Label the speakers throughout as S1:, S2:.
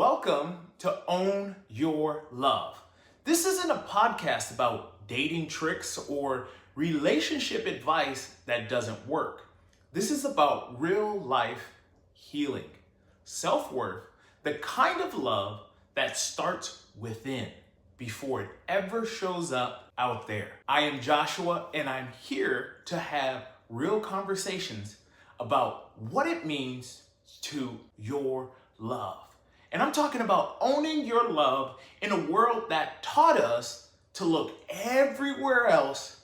S1: Welcome to Own Your Love. This isn't a podcast about dating tricks or relationship advice that doesn't work. This is about real life healing, self-worth, the kind of love that starts within before it ever shows up out there. I am Joshua, and I'm here to have real conversations about what it means to your love. And I'm talking about owning your love in a world that taught us to look everywhere else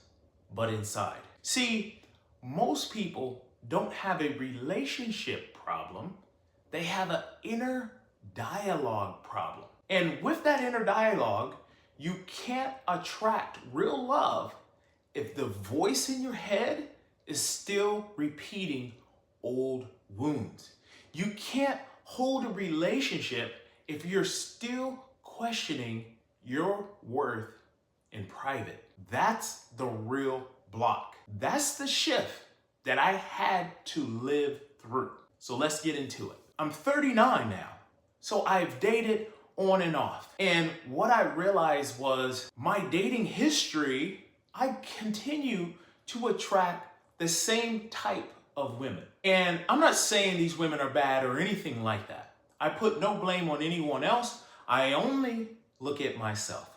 S1: but inside. See, most people don't have a relationship problem. They have an inner dialogue problem. And with that inner dialogue, you can't attract real love if the voice in your head is still repeating old wounds. You can't hold a relationship if you're still questioning your worth in private. That's the real block. That's the shift that I had to live through. So let's get into it. I'm 39 now, so I've dated on and off. And what I realized was my dating history, I continue to attract the same type of women. And I'm not saying these women are bad or anything like that. I put no blame on anyone else. I only look at myself.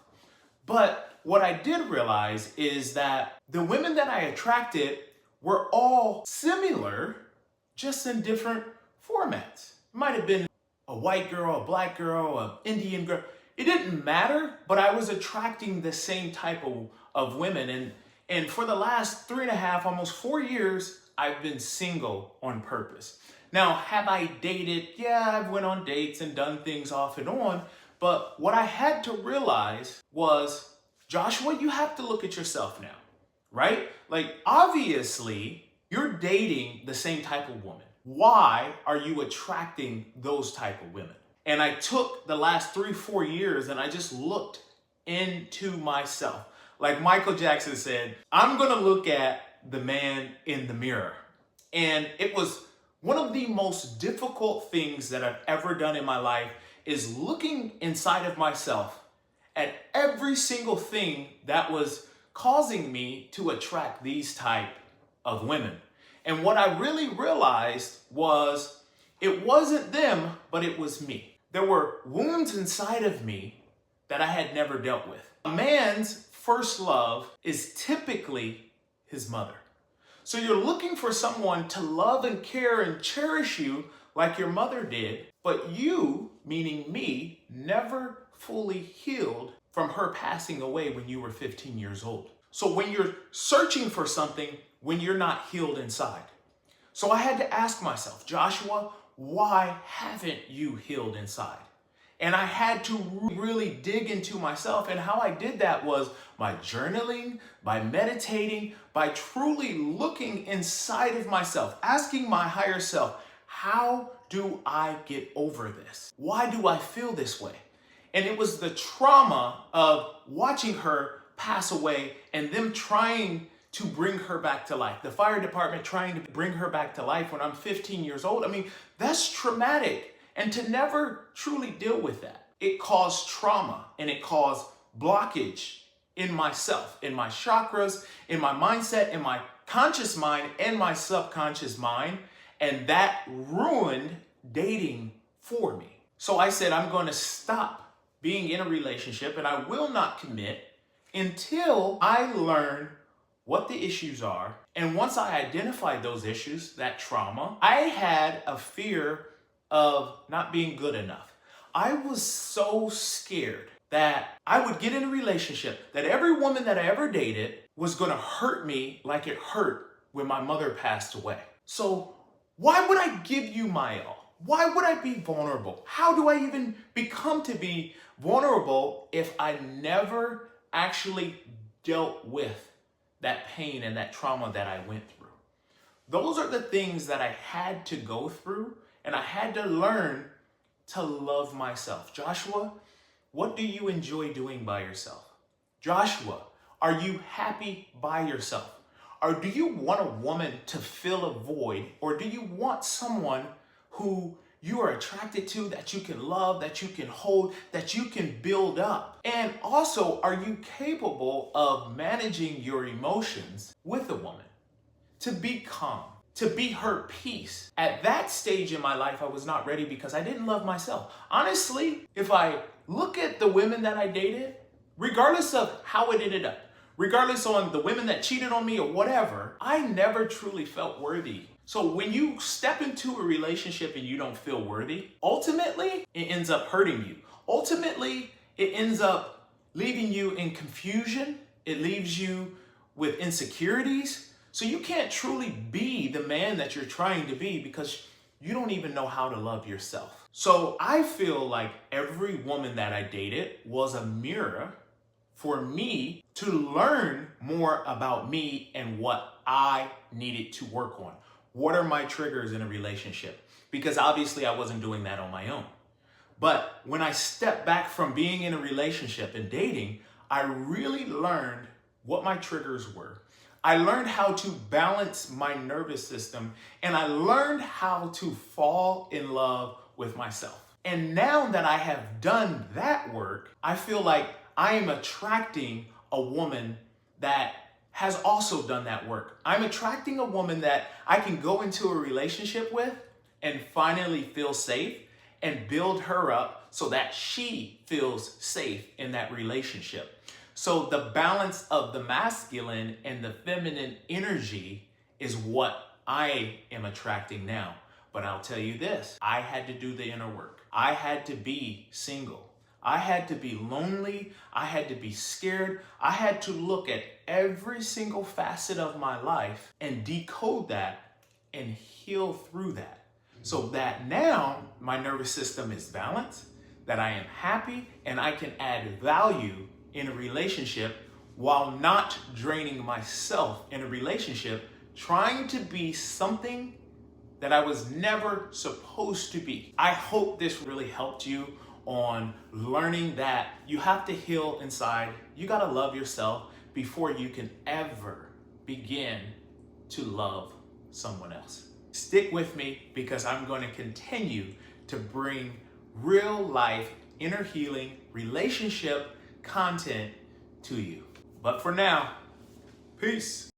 S1: But what I did realize is that the women that I attracted were all similar, just in different formats. It might have been a white girl, a black girl, an Indian girl. It didn't matter, but I was attracting the same type of women. And for the last 3.5, almost 4 years, I've been single on purpose. Now, have I dated? Yeah, I've went on dates and done things off and on. But what I had to realize was, Joshua, you have to look at yourself now, right? Like, obviously, you're dating the same type of woman. Why are you attracting those type of women? And I took the last 3-4 years and I just looked into myself. Like Michael Jackson said, I'm gonna look at the man in the mirror. And it was one of the most difficult things that I've ever done in my life is looking inside of myself at every single thing that was causing me to attract these type of women. And what I really realized was it wasn't them, but it was me. There were wounds inside of me that I had never dealt with. A man's first love is typically his mother. So you're looking for someone to love and care and cherish you like your mother did, but you, meaning me, never fully healed from her passing away when you were 15 years old. So when you're searching for something when you're not healed inside. So I had to ask myself, Joshua, why haven't you healed inside? And I had to really dig into myself. And how I did that was by journaling, by meditating, by truly looking inside of myself, asking my higher self, how do I get over this? Why do I feel this way? And it was the trauma of watching her pass away and them trying to bring her back to life. The fire department trying to bring her back to life when I'm 15 years old. I mean, that's traumatic. And to never truly deal with that, it caused trauma and it caused blockage in myself, in my chakras, in my mindset, in my conscious mind and my subconscious mind. And that ruined dating for me. So I said, I'm going to stop being in a relationship and I will not commit until I learn what the issues are. And once I identified those issues, that trauma, I had a fear of not being good enough. I was so scared that I would get in a relationship that every woman that I ever dated was gonna hurt me like it hurt when my mother passed away. So why would I give you my all? Why would I be vulnerable? How do I even become to be vulnerable if I never actually dealt with that pain and that trauma that I went through? Those are the things that I had to go through. And I had to learn to love myself. Joshua, what do you enjoy doing by yourself? Joshua, are you happy by yourself? Or do you want a woman to fill a void? Or do you want someone who you are attracted to, that you can love, that you can hold, that you can build up? And also, are you capable of managing your emotions with a woman? To be calm, to be her peace. At that stage in my life, I was not ready because I didn't love myself. Honestly, if I look at the women that I dated, regardless of how it ended up, regardless on the women that cheated on me or whatever, I never truly felt worthy. So when you step into a relationship and you don't feel worthy, ultimately, it ends up hurting you. Ultimately, it ends up leaving you in confusion. It leaves you with insecurities. So you can't truly be the man that you're trying to be because you don't even know how to love yourself. So I feel like every woman that I dated was a mirror for me to learn more about me and what I needed to work on. What are my triggers in a relationship? Because obviously I wasn't doing that on my own. But when I stepped back from being in a relationship and dating, I really learned what my triggers were. I learned how to balance my nervous system, and I learned how to fall in love with myself. And now that I have done that work, I feel like I am attracting a woman that has also done that work. I'm attracting a woman that I can go into a relationship with and finally feel safe and build her up so that she feels safe in that relationship. So the balance of the masculine and the feminine energy is what I am attracting now. But I'll tell you this, I had to do the inner work. I had to be single. I had to be lonely. I had to be scared. I had to look at every single facet of my life and decode that and heal through that. So that now my nervous system is balanced, that I am happy, and I can add value in a relationship while not draining myself in a relationship, trying to be something that I was never supposed to be. I hope this really helped you on learning that you have to heal inside. You gotta love yourself before you can ever begin to love someone else. Stick with me because I'm going to continue to bring real life, inner healing, relationship content to you. But for now, peace.